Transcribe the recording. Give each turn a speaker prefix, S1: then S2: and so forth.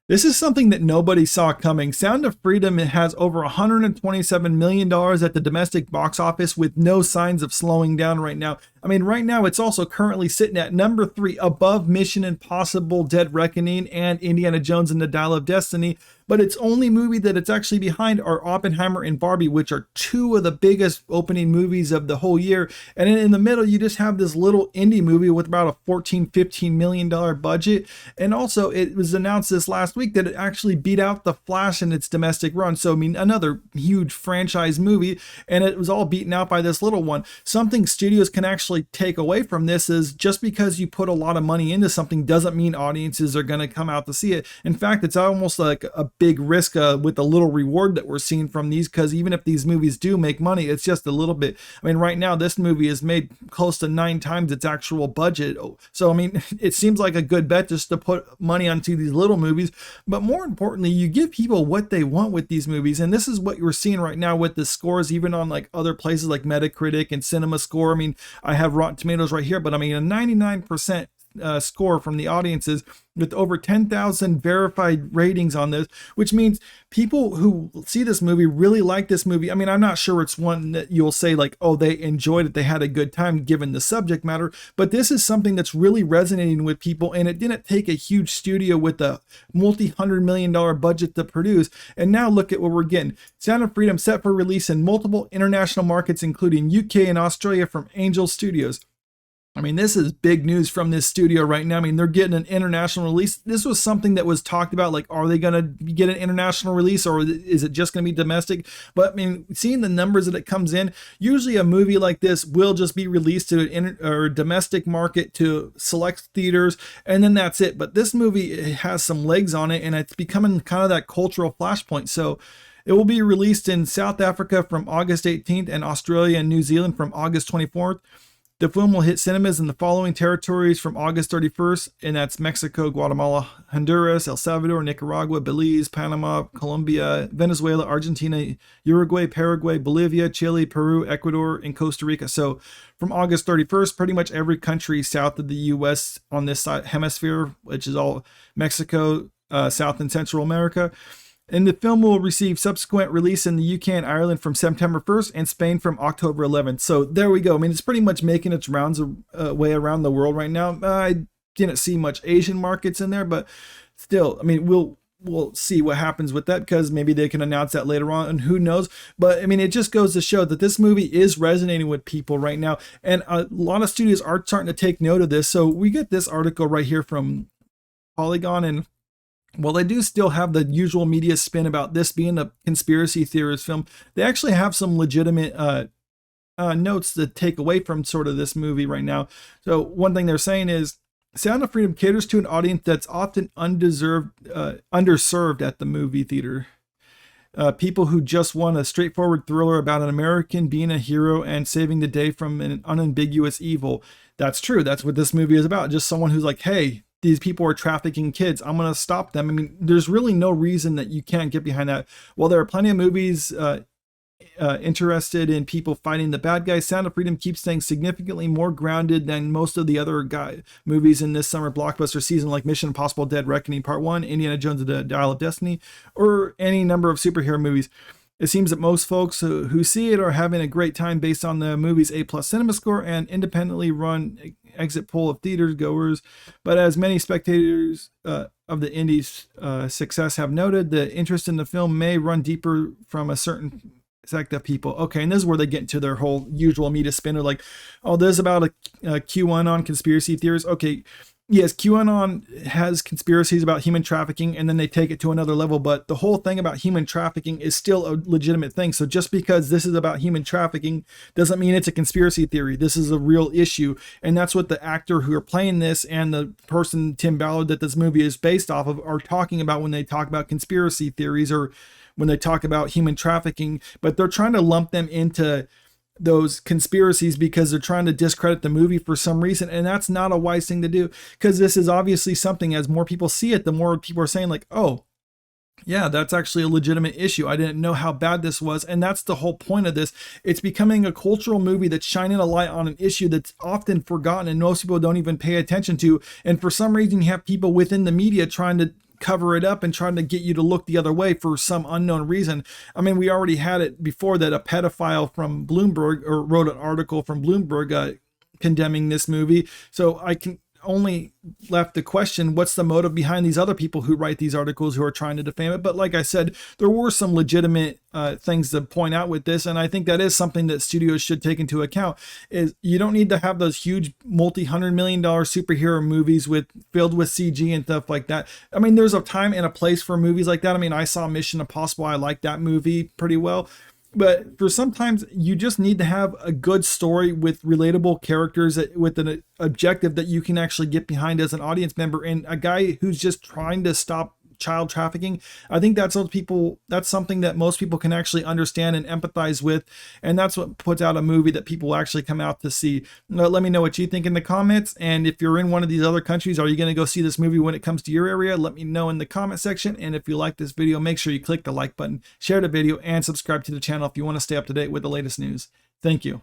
S1: This is something that nobody saw coming. Sound of Freedom, it has over $127 million at the domestic box office with no signs of slowing down right now. I mean, right now it's also currently sitting at number 3 above Mission Impossible Dead Reckoning and Indiana Jones and the Dial of Destiny. But its only movie that it's actually behind are Oppenheimer and Barbie, which are 2 of the biggest opening movies of the whole year. And in the middle, you just have this little indie movie with about a $14-15 million budget. And also, it was announced this last week that it actually beat out The Flash in its domestic run. So, I mean, another huge franchise movie, and it was all beaten out by this little one. Something studios can actually take away from this is just because you put a lot of money into something doesn't mean audiences are going to come out to see it. In fact, it's almost like a big risk with the little reward that we're seeing from these, because even if these movies do make money, it's just a little bit. I mean, right now this movie has made close to 9 times its actual budget. So I mean, it seems like a good bet just to put money onto these little movies. But more importantly, you give people what they want with these movies, and this is what you're seeing right now with the scores, even on like other places like Metacritic and Cinema Score. I mean, I have Rotten Tomatoes right here, but I mean a 99% score from the audiences with over 10,000 verified ratings on this, which means people who see this movie really like this movie. I mean, I'm not sure it's one that you'll say like, oh, they enjoyed it, they had a good time given the subject matter, but this is something that's really resonating with people, and it didn't take a huge studio with a multi-$100 million budget to produce. And now look at what we're getting. Sound of Freedom set for release in multiple international markets, including UK and Australia from Angel Studios. I mean, this is big news from this studio right now. I mean, they're getting an international release. This was something that was talked about, like, are they going to get an international release, or is it just going to be domestic? But I mean, seeing the numbers that it comes in, usually a movie like this will just be released to a domestic market to select theaters, and then that's it. But this movie, it has some legs on it, and it's becoming kind of that cultural flashpoint. So it will be released in South Africa from August 18th and Australia and New Zealand from August 24th. The film will hit cinemas in the following territories from August 31st, and that's Mexico, Guatemala, Honduras, El Salvador, Nicaragua, Belize, Panama, Colombia, Venezuela, Argentina, Uruguay, Paraguay, Bolivia, Chile, Peru, Ecuador, and Costa Rica. So from August 31st, pretty much every country south of the U.S. on this side, hemisphere, which is all Mexico, South and Central America. And the film will receive subsequent release in the UK and Ireland from September 1st and Spain from October 11th. So there we go. I mean, it's pretty much making its rounds way around the world right now. I didn't see much Asian markets in there, but still, I mean, we'll see what happens with that, because maybe they can announce that later on, and who knows. But I mean, it just goes to show that this movie is resonating with people right now, and a lot of studios are starting to take note of this. So we get this article right here from Polygon, and while they do still have the usual media spin about this being a conspiracy theorist film, they actually have some legitimate notes to take away from sort of this movie right now. So one thing they're saying is, Sound of Freedom caters to an audience that's often underserved at the movie theater. People who just want a straightforward thriller about an American being a hero and saving the day from an unambiguous evil. That's true. That's what this movie is about. Just someone who's like, hey, these people are trafficking kids, I'm going to stop them. I mean, there's really no reason that you can't get behind that. While there are plenty of movies interested in people fighting the bad guys, Sound of Freedom keeps staying significantly more grounded than most of the other movies in this summer blockbuster season, like Mission Impossible Dead Reckoning Part 1, Indiana Jones and the Dial of Destiny, or any number of superhero movies. It seems that most folks who see it are having a great time based on the movie's A+ cinema score and independently run exit poll of theater goers. But as many spectators of the indie's success have noted, the interest in the film may run deeper from a certain sect of people. Okay, and this is where they get into their whole usual media spin of like, oh, this is about a QAnon conspiracy theories. Okay, yes, QAnon has conspiracies about human trafficking, and then they take it to another level, but the whole thing about human trafficking is still a legitimate thing. So just because this is about human trafficking doesn't mean it's a conspiracy theory. This is a real issue, and that's what the actor who are playing this and the person, Tim Ballard, that this movie is based off of are talking about when they talk about conspiracy theories or when they talk about human trafficking. But they're trying to lump them into those conspiracies because they're trying to discredit the movie for some reason, and that's not a wise thing to do, because this is obviously something, as more people see it, the more people are saying like, oh yeah, that's actually a legitimate issue. I didn't know how bad this was. And that's the whole point of this. It's becoming a cultural movie that's shining a light on an issue that's often forgotten and most people don't even pay attention to. And for some reason, you have people within the media trying to cover it up and trying to get you to look the other way for some unknown reason. I mean, we already had it before that a pedophile from Bloomberg or wrote an article from Bloomberg condemning this movie. So I can only left the question, what's the motive behind these other people who write these articles who are trying to defame it? But like I said, there were some legitimate things to point out with this, and I think that is something that studios should take into account. Is you don't need to have those huge multi-$100 million superhero movies filled with CG and stuff like that. I mean, there's a time and a place for movies like that. I mean, I saw Mission Impossible. I liked that movie pretty well. But for sometimes you just need to have a good story with relatable characters with an objective that you can actually get behind as an audience member, and a guy who's just trying to stop child trafficking. I think that's something that most people can actually understand and empathize with, and that's what puts out a movie that people actually come out to see. Let me know what you think in the comments, and if you're in one of these other countries, are you going to go see this movie when it comes to your area? Let me know in the comment section, and if you like this video, make sure you click the like button, share the video, and subscribe to the channel if you want to stay up to date with the latest news. Thank you.